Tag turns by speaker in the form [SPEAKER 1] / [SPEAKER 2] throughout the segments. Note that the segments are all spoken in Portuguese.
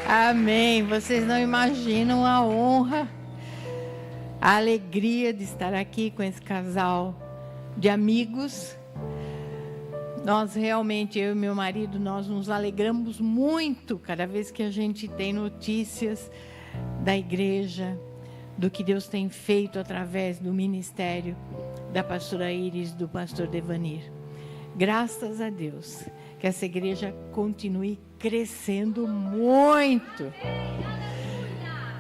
[SPEAKER 1] Amém. Vocês não imaginam a honra, a alegria de estar aqui com esse casal de amigos. Nós realmente, eu e meu marido, nós nos alegramos muito cada vez que a gente tem notícias da igreja, do que Deus tem feito através do ministério da pastora Iris, do pastor Devanir. Graças a Deus que essa igreja continue crescendo muito.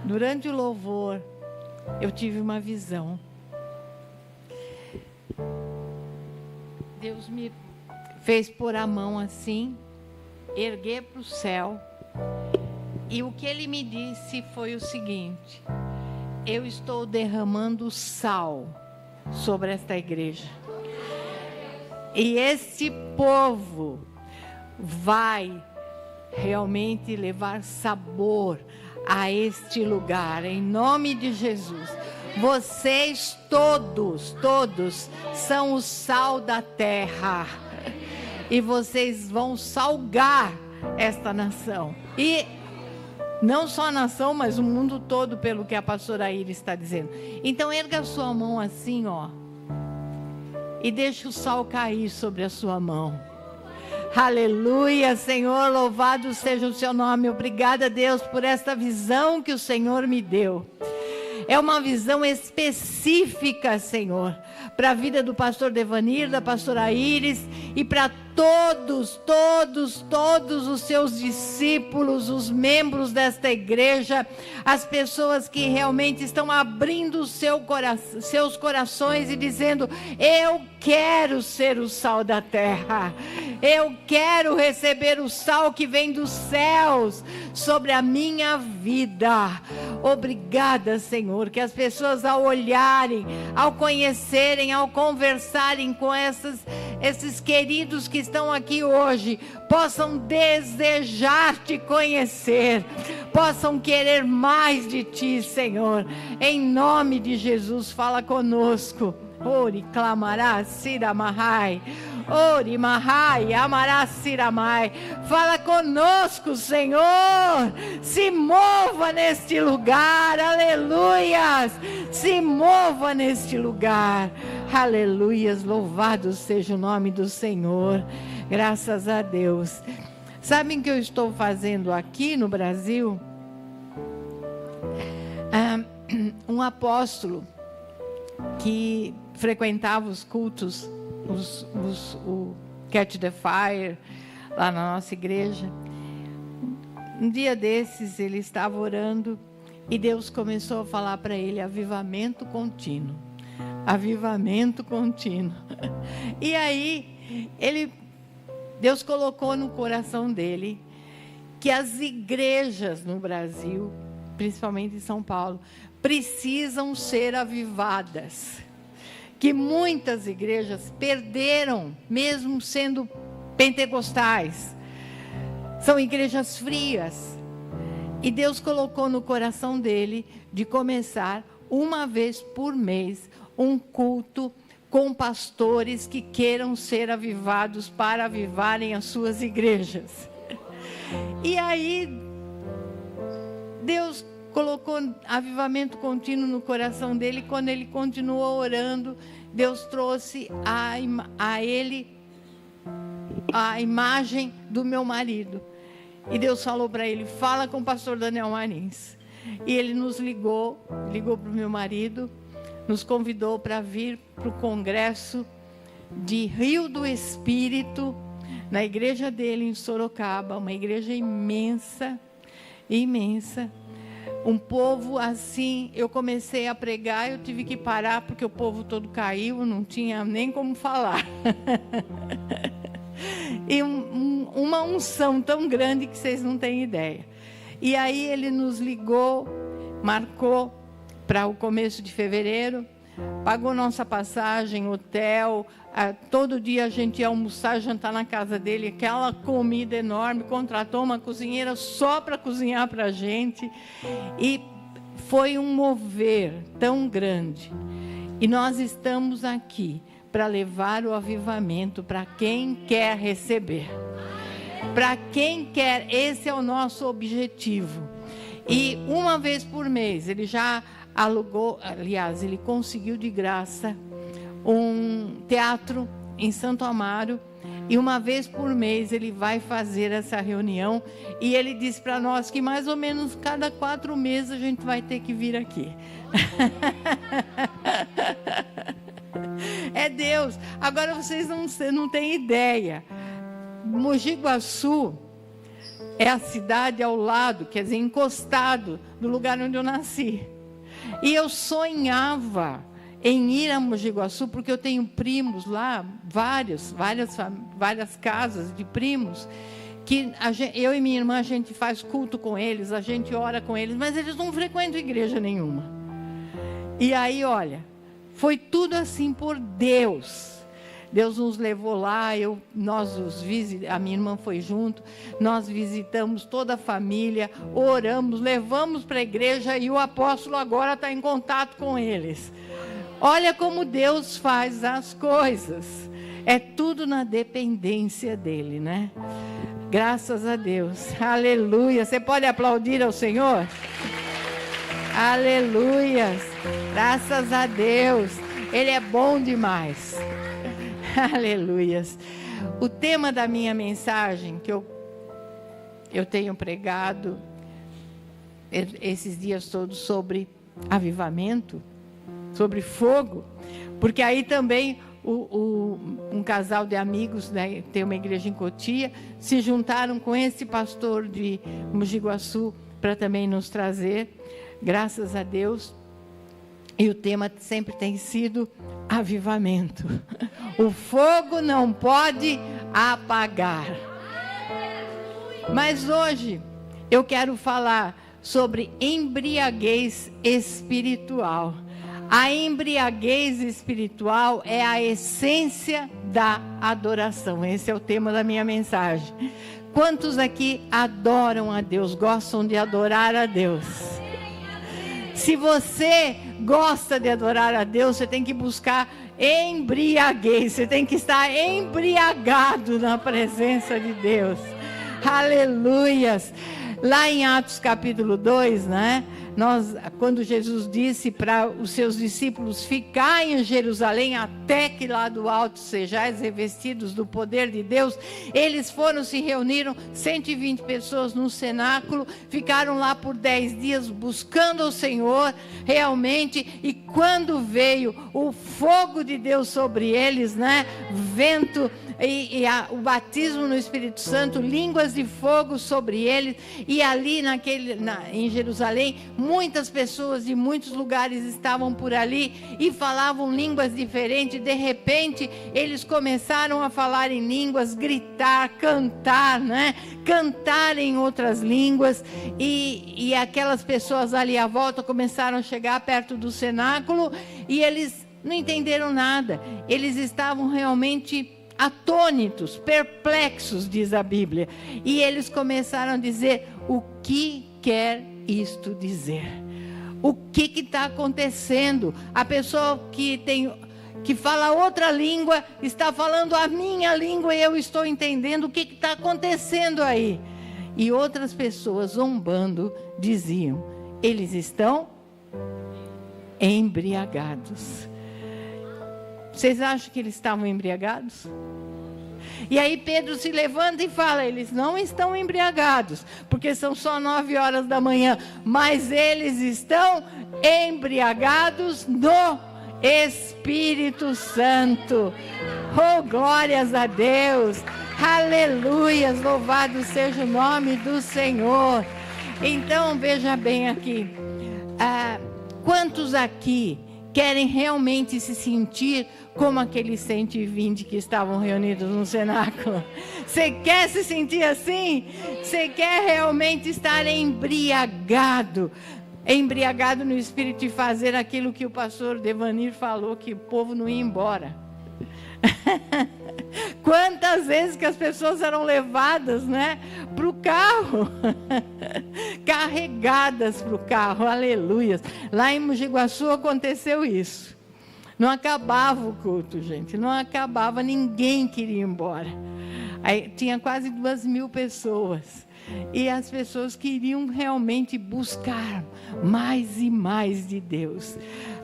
[SPEAKER 1] Durante o louvor, eu tive uma visão. Deus me fez pôr a mão assim, erguer para o céu, e o que Ele me disse foi o seguinte: eu estou derramando sal sobre esta igreja, e esse povo vai realmente levar sabor a este lugar, em nome de Jesus. Vocês todos são o sal da terra, e vocês vão salgar esta nação, e não só a nação, mas o mundo todo, pelo que a pastora Iris está dizendo. Então erga a sua mão assim, ó, e deixa o sal cair sobre a sua mão. Aleluia, Senhor, louvado seja o seu nome. Obrigada, Deus, por esta visão que o Senhor me deu. É uma visão específica, Senhor, para a vida do pastor Devanir, da pastora Iris, e para todos os seus discípulos, os membros desta igreja, as pessoas que realmente estão abrindo seus corações e dizendo: eu quero ser o sal da terra, eu quero receber o sal que vem dos céus sobre a minha vida. Obrigada, Senhor, que as pessoas, ao olharem, ao conhecerem, ao conversarem com esses queridos que estão aqui hoje, possam desejar te conhecer, possam querer mais de ti, Senhor. Em nome de Jesus, fala conosco. Ori clamará siramahai, ori mahai amará siramai. Fala conosco, Senhor, se mova neste lugar, aleluias, se mova neste lugar, aleluias, louvado seja o nome do Senhor. Graças a Deus. Sabem o que eu estou fazendo aqui no Brasil? Um apóstolo que frequentava os cultos, o Catch the Fire, lá na nossa igreja. Um dia desses, ele estava orando e Deus começou a falar para ele: avivamento contínuo, avivamento contínuo. E aí, Deus colocou no coração dele que as igrejas no Brasil, principalmente em São Paulo, precisam ser avivadas. Que muitas igrejas perderam, mesmo sendo pentecostais. São igrejas frias. E Deus colocou no coração dele de começar uma vez por mês um culto com pastores que queiram ser avivados para avivarem as suas igrejas. E aí Deus colocou avivamento contínuo no coração dele. Quando ele continuou orando, Deus trouxe a ele a imagem do meu marido. E Deus falou para ele: fala com o pastor Daniel Marins. E ele nos ligou para o meu marido, nos convidou para vir para o congresso de Rio do Espírito, na igreja dele em Sorocaba, uma igreja imensa, imensa. Um povo assim, eu comecei a pregar, eu tive que parar porque o povo todo caiu, não tinha nem como falar. E uma unção tão grande que vocês não têm ideia. E aí ele nos ligou, marcou para o começo de fevereiro, pagou nossa passagem, hotel, todo dia a gente ia almoçar, jantar na casa dele, aquela comida enorme, contratou uma cozinheira só para cozinhar para a gente, e foi um mover tão grande. E nós estamos aqui para levar o avivamento para quem quer receber. Para quem quer, esse é o nosso objetivo. E uma vez por mês, ele já alugou, aliás, ele conseguiu de graça um teatro em Santo Amaro. E uma vez por mês ele vai fazer essa reunião. E ele disse para nós que mais ou menos cada 4 meses a gente vai ter que vir aqui. É Deus. Agora vocês não têm ideia. Mogi Guaçu é a cidade ao lado, quer dizer, encostado do lugar onde eu nasci. E eu sonhava em ir a Mogi Guaçu, porque eu tenho primos lá, várias casas de primos, que eu e minha irmã, a gente faz culto com eles, a gente ora com eles, mas eles não frequentam igreja nenhuma. E aí, olha, foi tudo assim por Deus. Deus nos levou lá, a minha irmã foi junto, nós visitamos toda a família, oramos, levamos para a igreja e o apóstolo agora está em contato com eles. Olha como Deus faz as coisas. É tudo na dependência dele, né? Graças a Deus. Aleluia. Você pode aplaudir ao Senhor? Aleluia. Graças a Deus. Ele é bom demais. Aleluia. O tema da minha mensagem, que eu tenho pregado esses dias todos sobre avivamento, sobre fogo, porque aí também um casal de amigos, né, tem uma igreja em Cotia, se juntaram com esse pastor de Mogi Guaçu para também nos trazer, graças a Deus. E o tema sempre tem sido avivamento. O fogo não pode apagar. Mas hoje eu quero falar sobre embriaguez espiritual. A embriaguez espiritual é a essência da adoração. Esse é o tema da minha mensagem. Quantos aqui adoram a Deus, gostam de adorar a Deus? Se você gosta de adorar a Deus, você tem que buscar embriaguez, você tem que estar embriagado na presença de Deus. Aleluias. Lá em Atos capítulo 2, né? Quando Jesus disse para os seus discípulos ficar em Jerusalém até que lá do alto sejais revestidos do poder de Deus, eles se reuniram, 120 pessoas no cenáculo, ficaram lá por 10 dias buscando o Senhor realmente, e quando veio o fogo de Deus sobre eles, né? Vento o batismo no Espírito Santo, línguas de fogo sobre eles, e ali em Jerusalém, muitas pessoas de muitos lugares estavam por ali e falavam línguas diferentes. De repente, eles começaram a falar em línguas, gritar, cantar, né? Cantar em outras línguas, e aquelas pessoas ali à volta começaram a chegar perto do cenáculo, e eles não entenderam nada. Eles estavam realmente atônitos, perplexos, diz a Bíblia. E eles começaram a dizer: o que quer isto dizer? O que está acontecendo? A pessoa que fala outra língua está falando a minha língua e eu estou entendendo. O que está acontecendo aí? E outras pessoas, zombando, diziam: eles estão embriagados. Vocês acham que eles estavam embriagados? E aí Pedro se levanta e fala: eles não estão embriagados, porque são só 9 horas da manhã, mas eles estão embriagados no Espírito Santo. Oh, glórias a Deus, aleluias, louvado seja o nome do Senhor. Então veja bem aqui, quantos aqui querem realmente se sentir como aqueles 120 que estavam reunidos no cenáculo? Você quer se sentir assim? Você quer realmente estar embriagado no Espírito e fazer aquilo que o pastor Devanir falou, que o povo não ia embora? Quantas vezes que as pessoas eram levadas, né, para o carro, carregadas para o carro, aleluia. Lá em Mogi Guaçu aconteceu isso. Não acabava o culto, gente, não acabava, ninguém queria ir embora. Aí, tinha quase 2.000 pessoas. E as pessoas queriam realmente buscar mais e mais de Deus.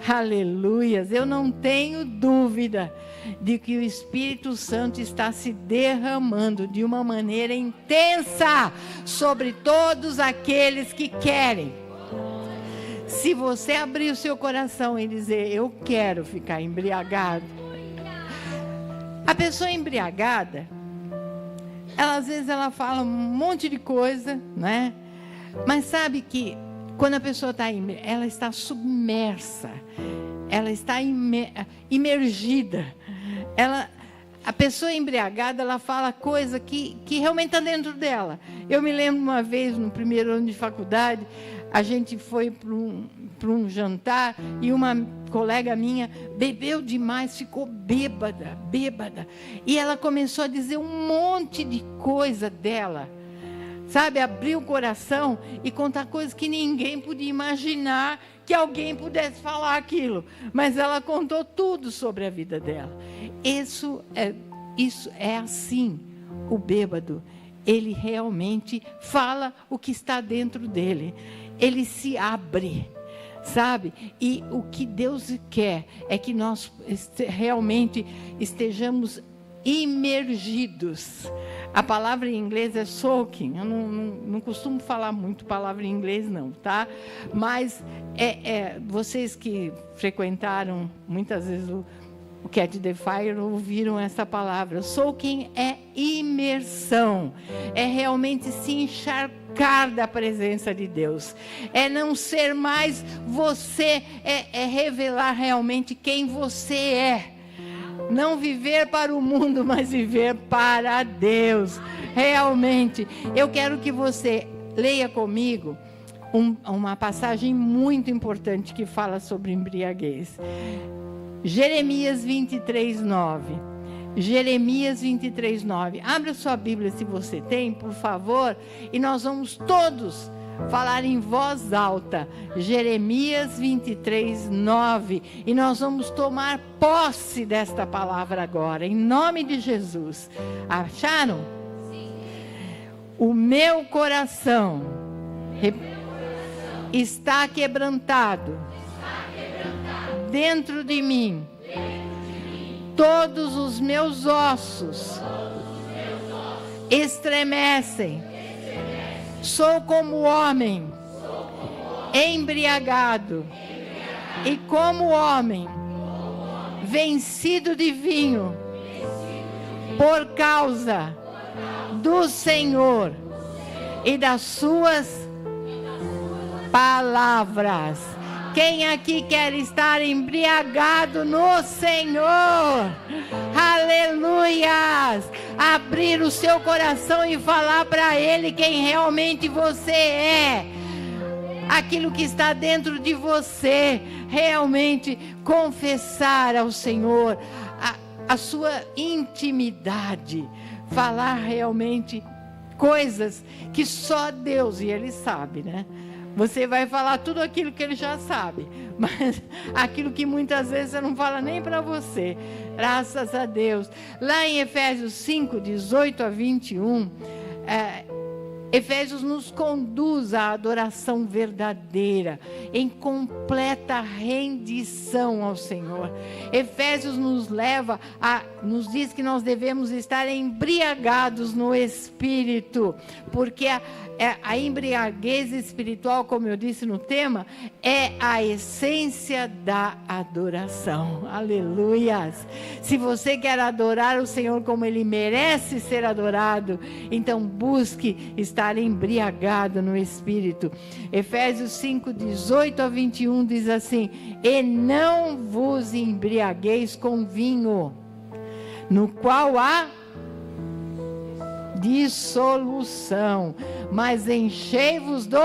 [SPEAKER 1] Aleluias! Eu não tenho dúvida de que o Espírito Santo está se derramando de uma maneira intensa sobre todos aqueles que querem. Se você abrir o seu coração e dizer, eu quero ficar embriagado. A pessoa embriagada, às vezes ela fala um monte de coisa, né? Mas sabe que quando a pessoa está ela está submersa, ela está imergida. A pessoa embriagada, ela fala coisa que realmente está dentro dela. Eu me lembro uma vez, no primeiro ano de faculdade, a gente foi para um jantar e uma colega minha bebeu demais, ficou bêbada. E ela começou a dizer um monte de coisa dela. Sabe, abrir o coração e contar coisas que ninguém podia imaginar que alguém pudesse falar aquilo. Mas ela contou tudo sobre a vida dela. Isso é assim, o bêbado. Ele realmente fala o que está dentro dele. Ele se abre, sabe? E o que Deus quer é que nós realmente estejamos imergidos. A palavra em inglês é soaking. Eu não costumo falar muito palavra em inglês não, tá? Mas vocês que frequentaram muitas vezes o Catch the Fire ouviram essa palavra. Soaking é imersão. É realmente se encharcar da presença de Deus. É não ser mais você, é revelar realmente quem você é. Não viver para o mundo, mas viver para Deus. Realmente, eu quero que você leia comigo uma passagem muito importante que fala sobre embriaguez. Jeremias 23:9. Jeremias 23:9. Abra sua Bíblia se você tem, por favor, e nós vamos todos falar em voz alta. Jeremias 23:9. E nós vamos tomar posse desta palavra agora, em nome de Jesus. Acharam? Sim. O meu coração está quebrantado. Dentro de mim. Todos os meus ossos estremecem. Sou como homem embriagado, e como homem vencido de vinho, por causa do Senhor e das suas palavras. Quem aqui quer estar embriagado no Senhor? Aleluias! Abrir o seu coração e falar para Ele quem realmente você é. Aquilo que está dentro de você. Realmente confessar ao Senhor a sua intimidade. Falar realmente coisas que só Deus, e Ele sabe, né? Você vai falar tudo aquilo que Ele já sabe, mas aquilo que muitas vezes você não fala nem para você. Graças a Deus. Lá em Efésios 5:18-21, Efésios nos conduz à adoração verdadeira, em completa rendição ao Senhor. Efésios nos nos diz que nós devemos estar embriagados no Espírito, porque a embriaguez espiritual, como eu disse no tema, é a essência da adoração. Aleluias! Se você quer adorar o Senhor como Ele merece ser adorado, então busque estar embriagado no Espírito. Efésios 5:18-21 diz assim: e não vos embriagueis com vinho, no qual há dissolução, mas enchei-vos do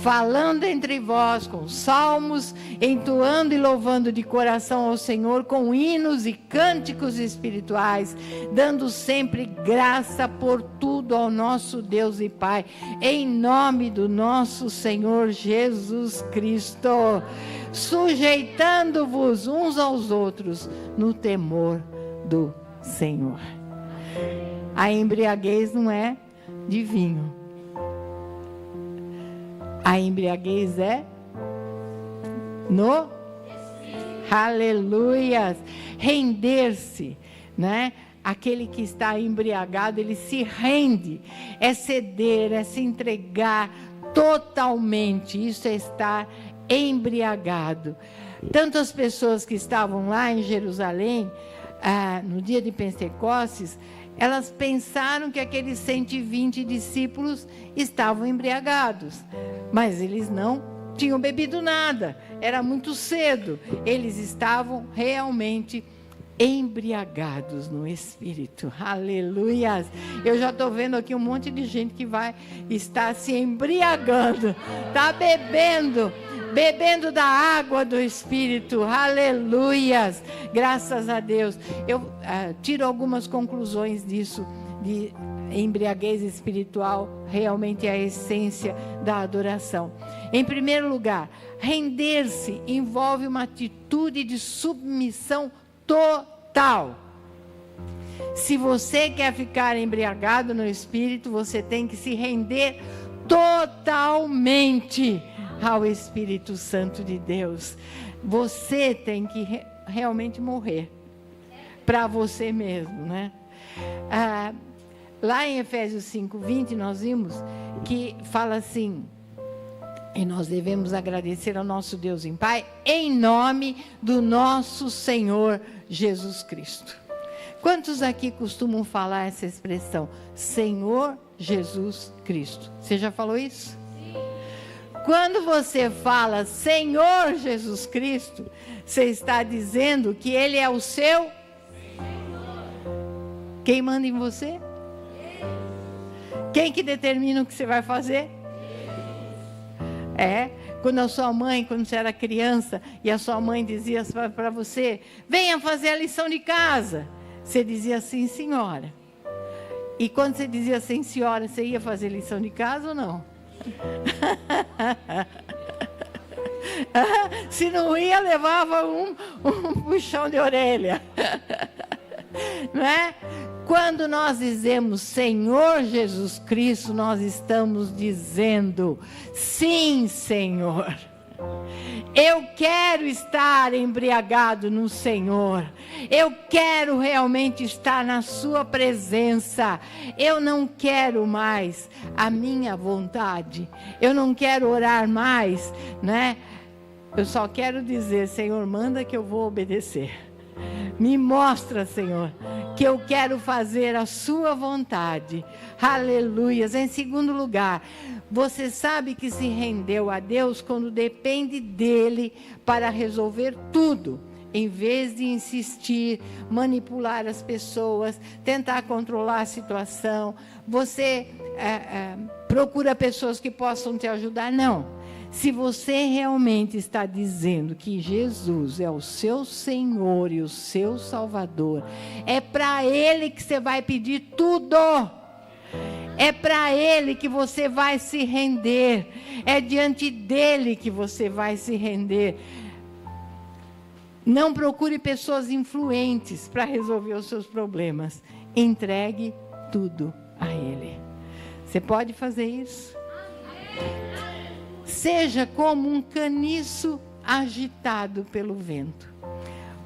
[SPEAKER 1] falando entre vós com salmos, entoando e louvando de coração ao Senhor com hinos e cânticos espirituais, dando sempre graça por tudo ao nosso Deus e Pai, em nome do nosso Senhor Jesus Cristo, sujeitando-vos uns aos outros no temor do Senhor. A embriaguez não é de vinho. A embriaguez é no aleluias. Render-se, né? Aquele que está embriagado, ele se rende. É ceder, é se entregar totalmente. Isso é estar embriagado. Tanto as pessoas que estavam lá em Jerusalém, no dia de Pentecostes, elas pensaram que aqueles 120 discípulos estavam embriagados, mas eles não tinham bebido nada, era muito cedo, eles estavam realmente embriagados no Espírito, aleluias. Eu já estou vendo aqui um monte de gente que vai estar se embriagando, está bebendo da água do Espírito, aleluias, graças a Deus. Eu tiro algumas conclusões disso, de embriaguez espiritual, realmente é a essência da adoração. Em primeiro lugar, render-se envolve uma atitude de submissão total. Se você quer ficar embriagado no Espírito, você tem que se render totalmente ao Espírito Santo de Deus. Você tem que realmente morrer para você mesmo, né? Lá em Efésios 5:20 nós vimos que fala assim: e nós devemos agradecer ao nosso Deus e Pai em nome do nosso Senhor Jesus Cristo. Quantos aqui costumam falar essa expressão, Senhor Jesus Cristo? Você já falou isso? Quando você fala Senhor Jesus Cristo, você está dizendo que Ele é o seu Senhor. Quem manda em você? Quem que determina o que você vai fazer? Quando a sua mãe, quando você era criança, e a sua mãe dizia para você, venha fazer a lição de casa. Você dizia sim, senhora. E quando você dizia sim, senhora, você ia fazer lição de casa ou não? Se não ia, levava um puxão de orelha. Não é? Quando nós dizemos Senhor Jesus Cristo, nós estamos dizendo sim, Senhor. Eu quero estar embriagado no Senhor. Eu quero realmente estar na sua presença. Eu não quero mais a minha vontade. Eu não quero orar mais, né? Eu só quero dizer, Senhor, manda que eu vou obedecer. Me mostra, Senhor, que eu quero fazer a sua vontade. Aleluias. Em segundo lugar, você sabe que se rendeu a Deus quando depende dele para resolver tudo, em vez de insistir, manipular as pessoas, tentar controlar a situação. Você procura pessoas que possam te ajudar? Não. Se você realmente está dizendo que Jesus é o seu Senhor e o seu Salvador, é para Ele que você vai pedir tudo. É para Ele que você vai se render. É diante dEle que você vai se render. Não procure pessoas influentes para resolver os seus problemas. Entregue tudo a Ele. Você pode fazer isso? Seja como um caniço agitado pelo vento.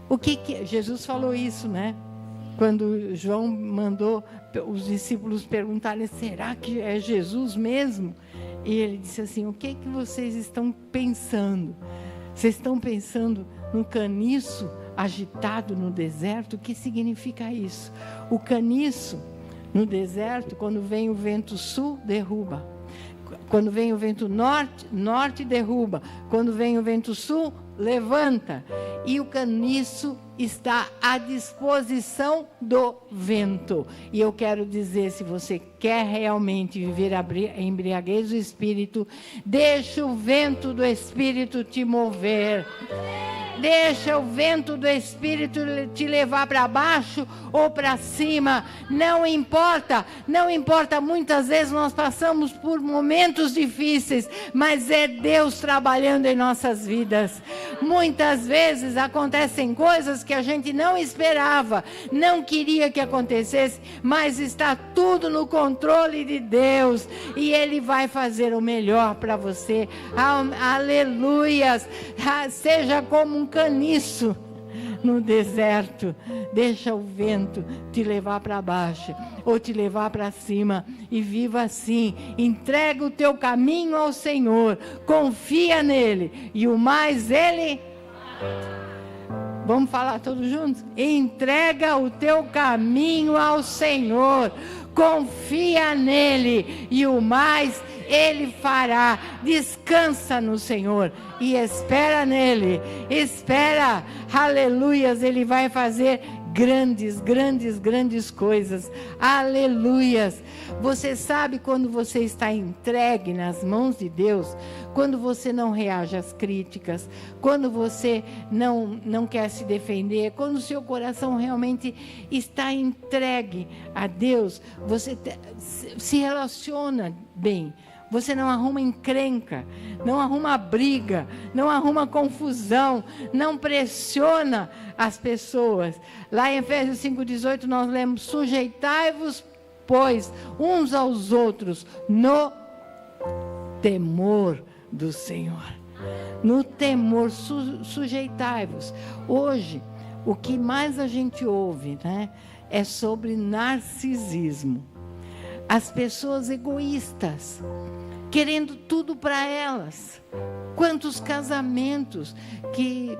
[SPEAKER 1] O que Jesus falou isso, né? Quando João mandou os discípulos perguntarem, será que é Jesus mesmo? E ele disse assim, o que vocês estão pensando? Vocês estão pensando no caniço agitado no deserto? O que significa isso? O caniço no deserto, quando vem o vento sul, derruba. Quando vem o vento norte derruba. Quando vem o vento sul, levanta. E o caniço está à disposição do vento. E eu quero dizer, se você quer realmente viver a embriaguez do Espírito, deixa o vento do Espírito te mover. Deixa o vento do Espírito te levar para baixo ou para cima. Não importa, não importa. Muitas vezes nós passamos por momentos difíceis, mas é Deus trabalhando em nossas vidas. Muitas vezes acontecem coisas que a gente não esperava, não queria que acontecesse, mas está tudo no controle de Deus e Ele vai fazer o melhor para você. Aleluias! Seja como um caniço no deserto, deixa o vento te levar para baixo ou te levar para cima e viva assim. Entrega o teu caminho ao Senhor, confia nele e o mais Ele... Vamos falar todos juntos? Entrega o teu caminho ao Senhor, confia nele e o mais Ele fará. Descansa no Senhor e espera nele. Espera, aleluias, Ele vai fazer grandes, grandes, grandes coisas. Aleluias. Você sabe quando você está entregue nas mãos de Deus, quando você não reage às críticas, quando você não quer se defender, quando o seu coração realmente está entregue a Deus, você se relaciona bem. Você não arruma encrenca, não arruma briga, não arruma confusão, não pressiona as pessoas. Lá em Efésios 5,18 nós lemos: sujeitai-vos, pois, uns aos outros no temor do Senhor. No temor, sujeitai-vos. Hoje, o que mais a gente ouve, né, é sobre narcisismo. As pessoas egoístas, querendo tudo para elas. Quantos casamentos que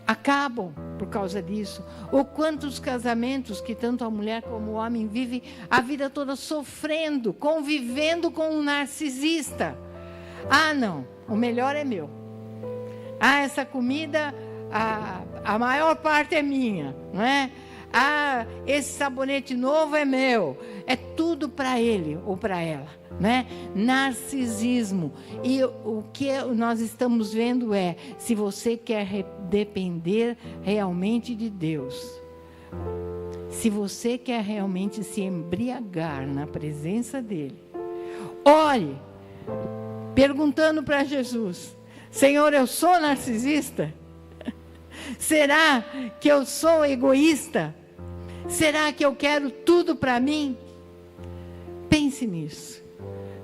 [SPEAKER 1] acabam por causa disso? Ou quantos casamentos que tanto a mulher como o homem vivem a vida toda sofrendo, convivendo com um narcisista. Ah, não, o melhor é meu. Ah, essa comida, a maior parte é minha, não é? Ah, esse sabonete novo é meu. É tudo para ele ou para ela, né? Narcisismo. E o que nós estamos vendo é: se você quer depender realmente de Deus, se você quer realmente se embriagar na presença dele, ore perguntando para Jesus: Senhor, eu sou narcisista? Será que eu sou egoísta? Será que eu quero tudo para mim? Pense nisso.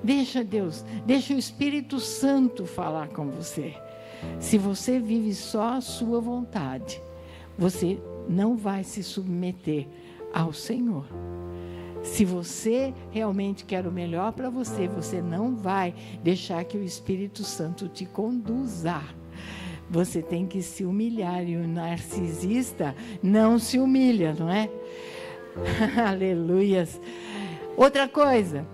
[SPEAKER 1] Deixa Deus, deixa o Espírito Santo falar com você. Se você vive só a sua vontade, você não vai se submeter ao Senhor. Se você realmente quer o melhor para você, você não vai deixar que o Espírito Santo te conduza. Você tem que se humilhar, e o narcisista não se humilha, não é? Aleluias. Outra coisa,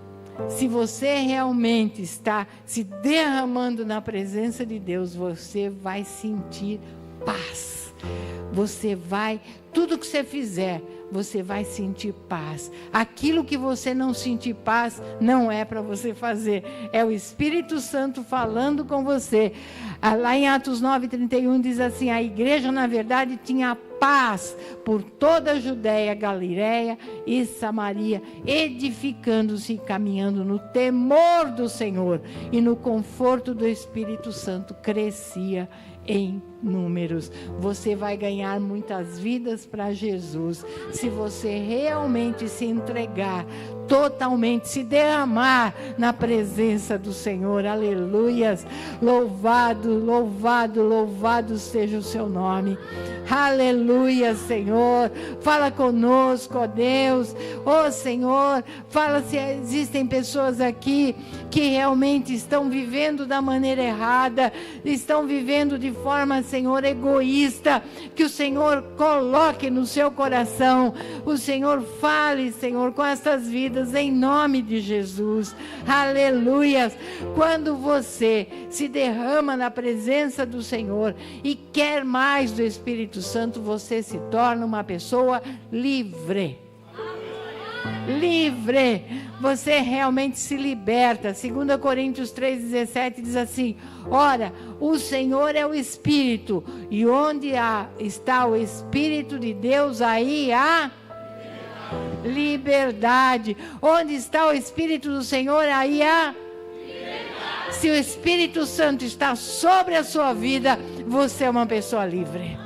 [SPEAKER 1] se você realmente está se derramando na presença de Deus, você vai sentir paz. Você vai, tudo que você fizer, você vai sentir paz. Aquilo que você não sentir paz, não é para você fazer. É o Espírito Santo falando com você. Lá em Atos 9:31 diz assim: a igreja, na verdade, tinha paz por toda a Judéia, Galiléia e Samaria, edificando-se e caminhando no temor do Senhor e no conforto do Espírito Santo, crescia em números. Você vai ganhar muitas vidas para Jesus se você realmente se entregar totalmente, se derramar na presença do Senhor. Aleluias. Louvado, louvado, louvado seja o seu nome. Aleluia, Senhor. Fala conosco, ó Deus. Ó Senhor, fala se existem pessoas aqui que realmente estão vivendo da maneira errada, estão vivendo de forma, Senhor, egoísta. Que o Senhor coloque no seu coração. O Senhor fale, Senhor, com essas vidas em nome de Jesus. Aleluia. Quando você se derrama na presença do Senhor e quer mais do Espírito Santo, você se torna uma pessoa livre. livre. Você realmente se liberta. 2 Coríntios 3,17 diz assim: ora, o Senhor é o Espírito, e onde está o Espírito de Deus, aí há liberdade. Onde está o Espírito do Senhor, aí há liberdade. Se o Espírito Santo está sobre a sua vida, você é uma pessoa livre.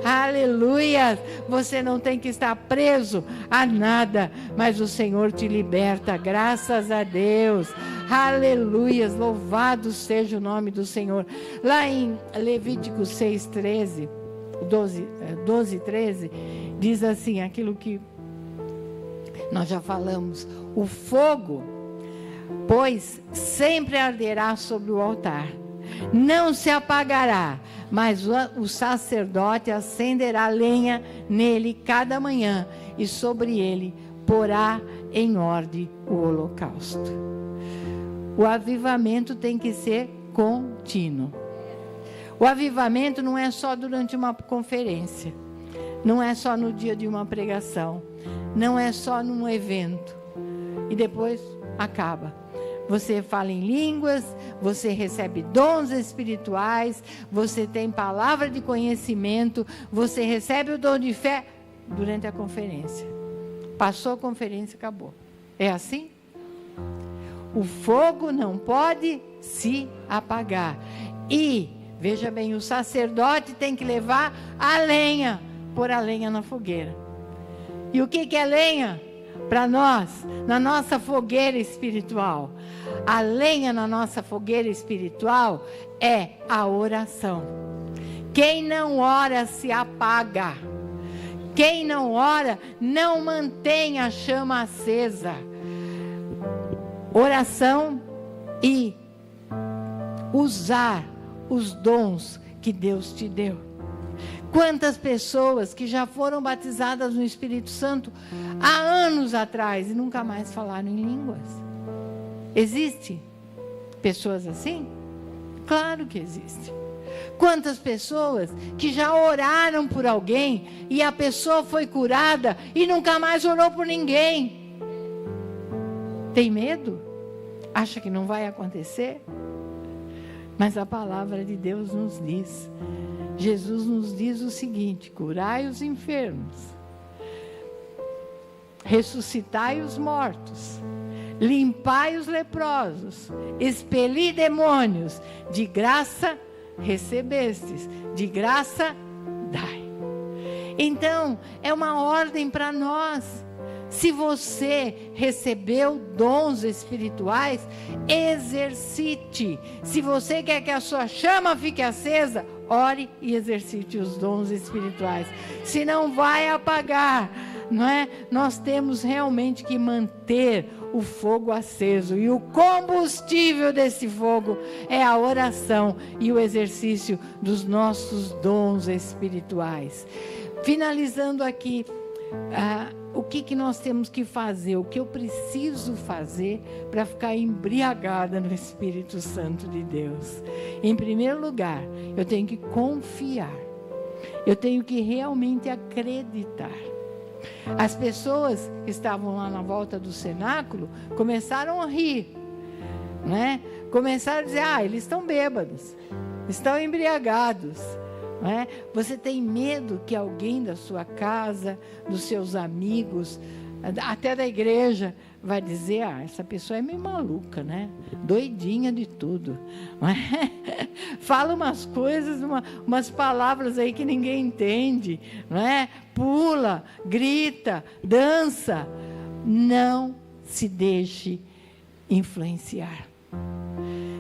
[SPEAKER 1] Aleluia! Você não tem que estar preso a nada, mas o Senhor te liberta, graças a Deus. Aleluia! Louvado seja o nome do Senhor. Lá em Levíticos 6:13, 12:13, diz assim, aquilo que nós já falamos: o fogo, pois, sempre arderá sobre o altar, não se apagará, mas o sacerdote acenderá lenha nele cada manhã, e sobre ele porá em ordem o holocausto. O avivamento tem que ser contínuo. O avivamento não é só durante uma conferência, não é só no dia de uma pregação, não é só num evento e depois acaba. Você fala em línguas, você recebe dons espirituais, você tem palavra de conhecimento, você recebe o dom de fé durante a conferência. Passou a conferência, acabou. É assim? O fogo não pode se apagar. E, veja bem, o sacerdote tem que levar a lenha, pôr a lenha na fogueira. E o que é lenha? Para nós, na nossa fogueira espiritual. A lenha na nossa fogueira espiritual é a oração. Quem não ora se apaga. Quem não ora não mantém a chama acesa. Oração e usar os dons que Deus te deu. Quantas pessoas que já foram batizadas no Espírito Santo há anos atrás e nunca mais falaram em línguas? Existe pessoas assim? Claro que existe. Quantas pessoas que já oraram por alguém e a pessoa foi curada e nunca mais orou por ninguém? Tem medo? Acha que não vai acontecer? Mas a palavra de Deus nos diz, Jesus nos diz o seguinte: curai os enfermos, ressuscitai os mortos, limpai os leprosos, expeli demônios, de graça recebestes, de graça dai. Então, é uma ordem para nós. Se você recebeu dons espirituais, exercite. Se você quer que a sua chama fique acesa, ore e exercite os dons espirituais. Se não vai apagar, não é? Nós temos realmente que manter o fogo aceso. E o combustível desse fogo é a oração e o exercício dos nossos dons espirituais. Finalizando aqui, o que nós temos que fazer? O que eu preciso fazer para ficar embriagada no Espírito Santo de Deus? Em primeiro lugar, eu tenho que confiar. Eu tenho que realmente acreditar. As pessoas que estavam lá na volta do cenáculo começaram a rir, né? Começaram a dizer: eles estão bêbados, estão embriagados. É? Você tem medo que alguém da sua casa, dos seus amigos, até da igreja, vai dizer: essa pessoa é meio maluca, né? Doidinha de tudo. É? Fala umas coisas, umas palavras aí que ninguém entende, não é? Pula, grita, dança. Não se deixe influenciar.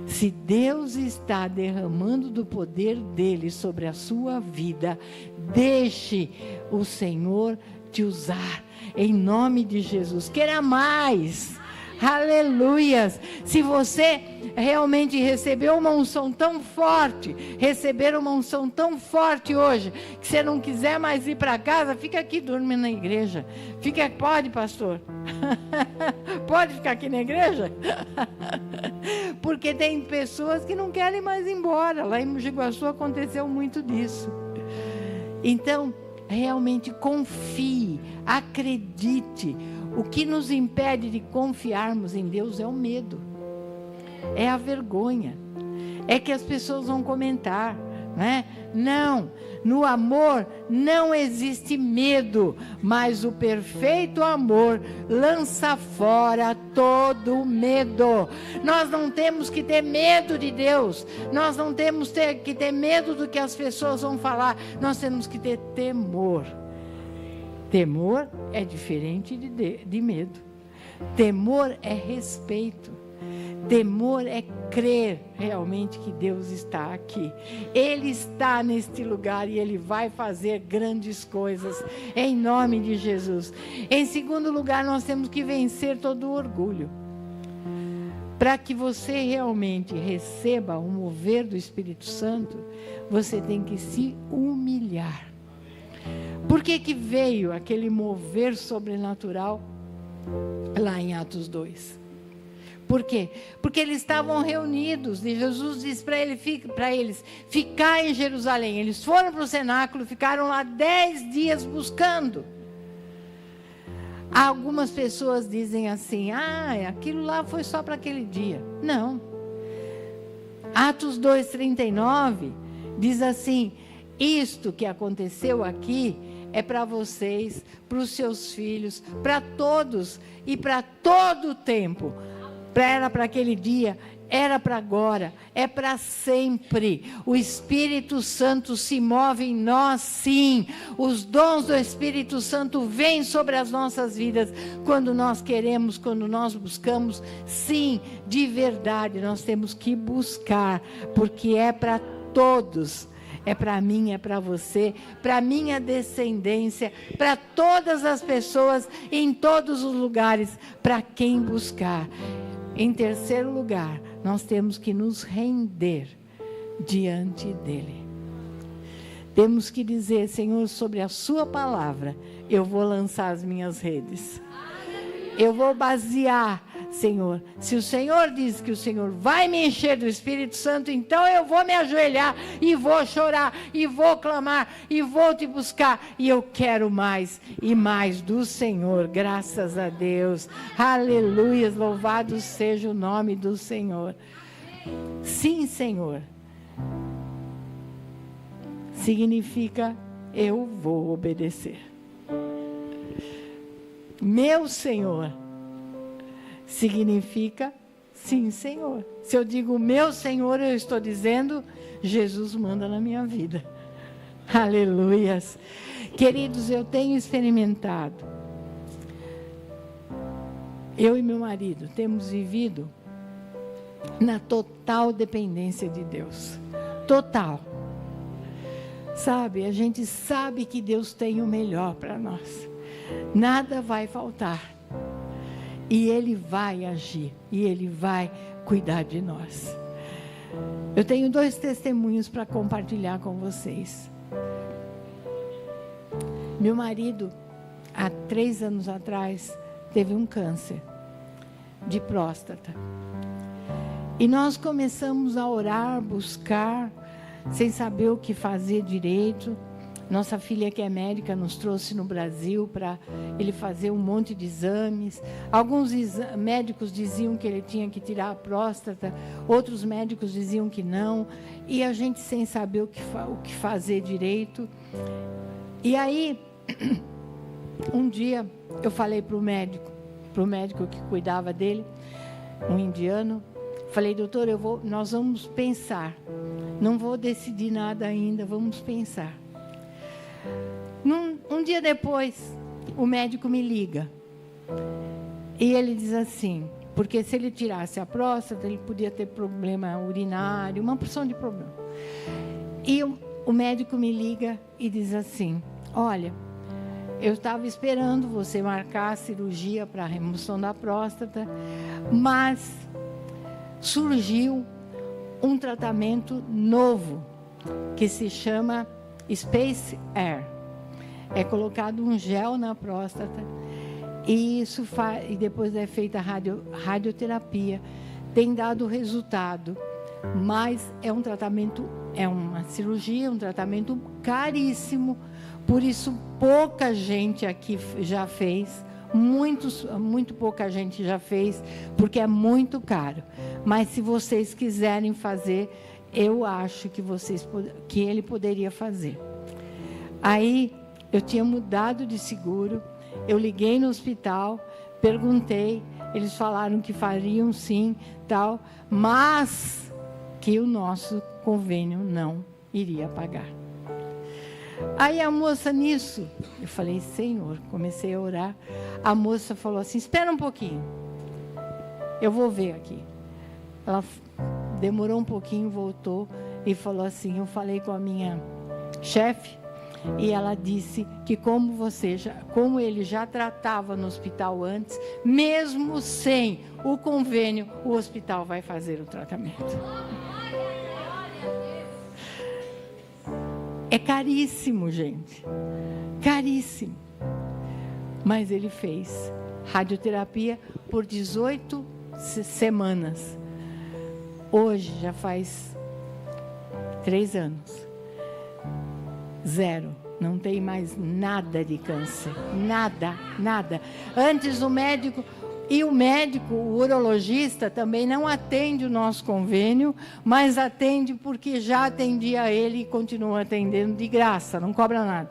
[SPEAKER 1] Se Deus está derramando do poder dele sobre a sua vida, deixe o Senhor te usar, em nome de Jesus. Queira mais. Aleluias. Se você realmente recebeu uma unção tão forte, receber uma unção tão forte hoje, que você não quiser mais ir para casa, fica aqui dormindo na igreja. Pode, pastor? Pode ficar aqui na igreja? Porque tem pessoas que não querem mais ir embora. Lá em Mogi Guaçu aconteceu muito disso. Então, realmente confie, acredite. O que nos impede de confiarmos em Deus é o medo, é a vergonha, é que as pessoas vão comentar, né? Não, no amor não existe medo, mas o perfeito amor lança fora todo medo. Nós não temos que ter medo de Deus, nós não temos que ter medo do que as pessoas vão falar, nós temos que ter temor. Temor é diferente de medo. Temor é respeito. Temor é crer realmente que Deus está aqui. Ele está neste lugar e Ele vai fazer grandes coisas em nome de Jesus. Em segundo lugar, nós temos que vencer todo o orgulho. Para que você realmente receba o mover do Espírito Santo, você tem que se humilhar. Por que que veio aquele mover sobrenatural lá em Atos 2? Por quê? Porque eles estavam reunidos e Jesus disse para eles ficar em Jerusalém. Eles foram para o cenáculo, ficaram lá 10 dias buscando. Algumas pessoas dizem assim, aquilo lá foi só para aquele dia. Não. Atos 2:39 diz assim, isto que aconteceu aqui é para vocês, para os seus filhos, para todos e para todo o tempo. Era para aquele dia, era para agora, é para sempre. O Espírito Santo se move em nós, sim. Os dons do Espírito Santo vêm sobre as nossas vidas quando nós queremos, quando nós buscamos. Sim, de verdade, nós temos que buscar, porque é para todos. É para mim, é para você, para minha descendência, para todas as pessoas, em todos os lugares, para quem buscar. Em terceiro lugar, nós temos que nos render diante dEle. Temos que dizer, Senhor, sobre a sua palavra, eu vou lançar as minhas redes. Eu vou basear, Senhor. Se o Senhor diz que o Senhor vai me encher do Espírito Santo, então eu vou me ajoelhar e vou chorar e vou clamar e vou te buscar. E eu quero mais e mais do Senhor, graças a Deus. Aleluia, louvado seja o nome do Senhor. Sim, Senhor. Significa eu vou obedecer. Meu Senhor significa sim, Senhor. Se eu digo meu Senhor, eu estou dizendo Jesus manda na minha vida. Aleluias. Queridos, eu tenho experimentado. Eu e meu marido temos vivido na total dependência de Deus. Total. Sabe, a gente sabe que Deus tem o melhor para nós. Nada vai faltar. E Ele vai agir. E Ele vai cuidar de nós. Eu tenho 2 testemunhos para compartilhar com vocês. Meu marido, há 3 anos atrás, teve um câncer de próstata. E nós começamos a orar, buscar, sem saber o que fazer direito. Nossa filha, que é médica, nos trouxe no Brasil para ele fazer um monte de exames. Alguns médicos diziam que ele tinha que tirar a próstata, outros médicos diziam que não. E a gente sem saber o que fazer direito. E aí, um dia, eu falei para o médico que cuidava dele, um indiano, falei, doutor, nós vamos pensar. Não vou decidir nada ainda, vamos pensar. Um dia depois, o médico me liga. E ele diz assim, porque se ele tirasse a próstata, ele podia ter problema urinário, uma porção de problema. E o médico me liga e diz assim, olha, eu estava esperando você marcar a cirurgia para a remoção da próstata, mas surgiu um tratamento novo, que se chama Space Air. É colocado um gel na próstata e e depois é feita radioterapia. Tem dado resultado, mas é um tratamento, é uma cirurgia, um tratamento caríssimo, Por isso, pouca gente aqui já fez. Muito pouca gente já fez, porque é muito caro. Mas se vocês quiserem fazer, eu acho que ele poderia fazer. Aí, eu tinha mudado de seguro, eu liguei no hospital, perguntei, eles falaram que fariam sim, tal, mas que o nosso convênio não iria pagar. Aí a moça nisso, eu falei, Senhor, comecei a orar. A moça falou assim, espera um pouquinho, eu vou ver aqui. Ela demorou um pouquinho, voltou e falou assim, eu falei com a minha chefe e ela disse que como ele já tratava no hospital antes, mesmo sem o convênio, o hospital vai fazer o tratamento. É caríssimo, gente. Caríssimo. Mas ele fez radioterapia por 18 semanas. Hoje já faz 3 anos. 0. Não tem mais nada de câncer. Nada, nada. Antes o médico... E o médico, o urologista, também não atende o nosso convênio, mas atende porque já atendia ele e continua atendendo de graça, não cobra nada.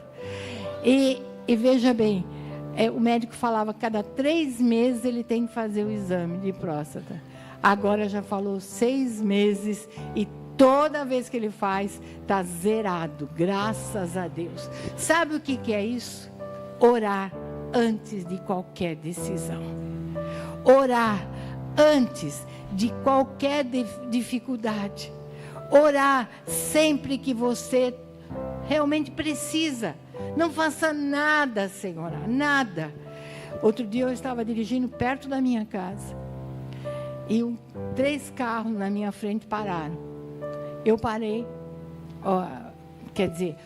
[SPEAKER 1] E veja bem, o médico falava que cada 3 meses ele tem que fazer o exame de próstata. Agora já falou 6 meses e toda vez que ele faz, está zerado, graças a Deus. Sabe o que é isso? Orar antes de qualquer decisão. Orar antes de qualquer dificuldade. Orar sempre que você realmente precisa. Não faça nada sem orar, nada. Outro dia eu estava dirigindo perto da minha casa e 3 carros na minha frente pararam. Eu parei, quer dizer,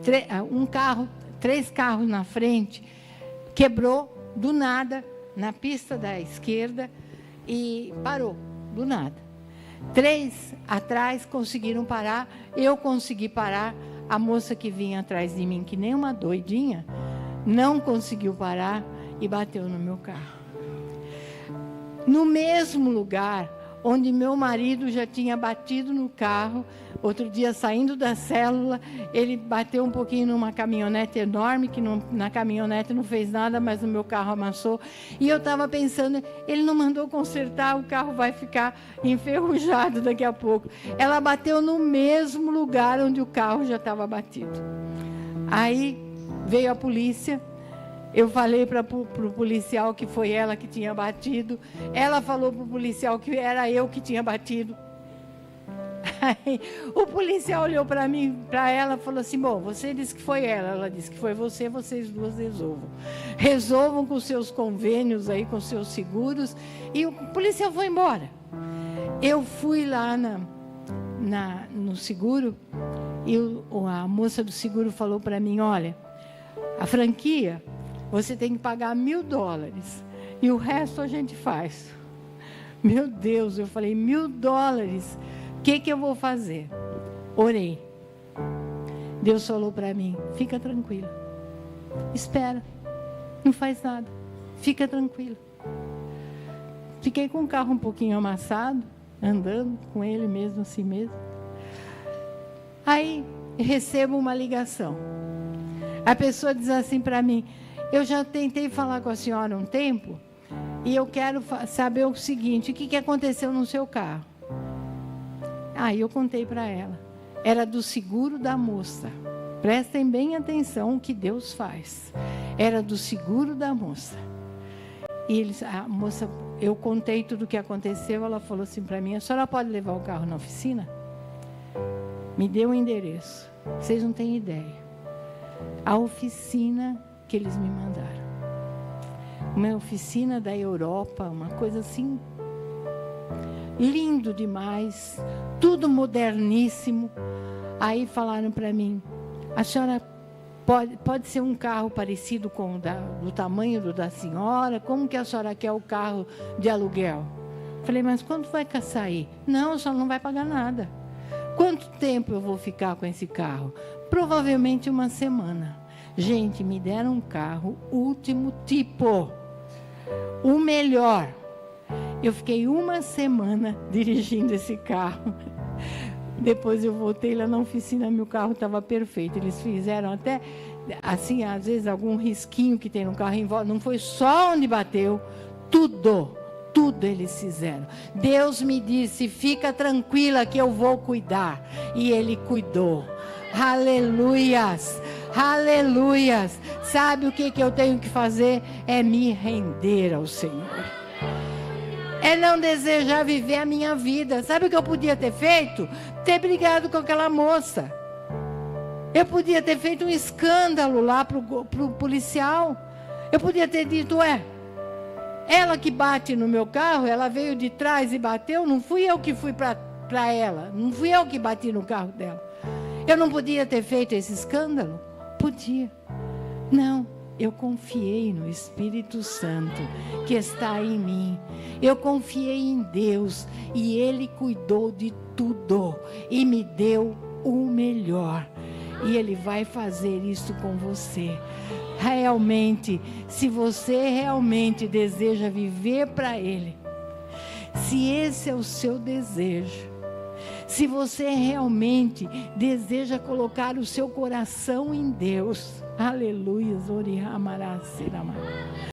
[SPEAKER 1] 3 carros na frente, quebrou do nada na pista da esquerda e parou, do nada. 3 atrás conseguiram parar, eu consegui parar, a moça que vinha atrás de mim, que nem uma doidinha, não conseguiu parar e bateu no meu carro. No mesmo lugar onde meu marido já tinha batido no carro, outro dia saindo da célula, ele bateu um pouquinho numa caminhonete enorme, que na caminhonete não fez nada, mas no meu carro amassou. E eu estava pensando, ele não mandou consertar, o carro vai ficar enferrujado daqui a pouco. Ela bateu no mesmo lugar onde o carro já estava batido. Aí veio a polícia. Eu falei para o policial que foi ela que tinha batido. Ela falou para o policial que era eu que tinha batido. Aí, o policial olhou para mim, para ela, falou assim, bom, você disse que foi ela. Ela disse que foi você, vocês duas resolvam. Resolvam com seus convênios aí, com seus seguros. E o policial foi embora. Eu fui lá no seguro e a moça do seguro falou para mim, olha, a franquia... Você tem que pagar $1.000 e o resto a gente faz. Meu Deus, eu falei, $1.000, o que eu vou fazer? Orei. Deus falou para mim, fica tranquila, espera, não faz nada, fica tranquila. Fiquei com o carro um pouquinho amassado, andando com ele mesmo, assim mesmo. Aí recebo uma ligação. A pessoa diz assim para mim, eu já tentei falar com a senhora um tempo e eu quero saber o seguinte, o que aconteceu no seu carro? Aí eu contei para ela. Era do seguro da moça. Prestem bem atenção o que Deus faz. Era do seguro da moça. E a moça, eu contei tudo o que aconteceu, ela falou assim para mim, a senhora pode levar o carro na oficina? Me deu o endereço. Vocês não têm ideia. A oficina que eles me mandaram. Uma oficina da Europa, uma coisa assim, lindo demais, tudo moderníssimo. Aí falaram para mim, a senhora pode ser um carro parecido com do tamanho da senhora? Como que a senhora quer o carro de aluguel? Falei, mas quanto vai sair? Não, a senhora não vai pagar nada. Quanto tempo eu vou ficar com esse carro? Provavelmente uma semana. Gente, me deram um carro último tipo, o melhor. Eu fiquei uma semana dirigindo esse carro. Depois eu voltei lá na oficina, meu carro estava perfeito. Eles fizeram até, assim, às vezes algum risquinho que tem no carro em volta. Não foi só onde bateu, tudo eles fizeram. Deus me disse, fica tranquila que eu vou cuidar. E Ele cuidou. Aleluias, aleluias. Sabe o que eu tenho que fazer? É me render ao Senhor. É não desejar viver a minha vida. Sabe o que eu podia ter feito? Ter brigado com aquela moça. Eu podia ter feito um escândalo lá pro policial. Eu podia ter dito, ela que bate no meu carro, ela veio de trás e bateu, não fui eu que fui para ela, não fui eu que bati no carro dela. Eu não podia ter feito esse escândalo? Podia. Não, eu confiei no Espírito Santo que está em mim. Eu confiei em Deus e Ele cuidou de tudo e me deu o melhor. E Ele vai fazer isso com você. Realmente, se você realmente deseja viver para Ele, se esse é o seu desejo, se você realmente deseja colocar o seu coração em Deus, aleluia,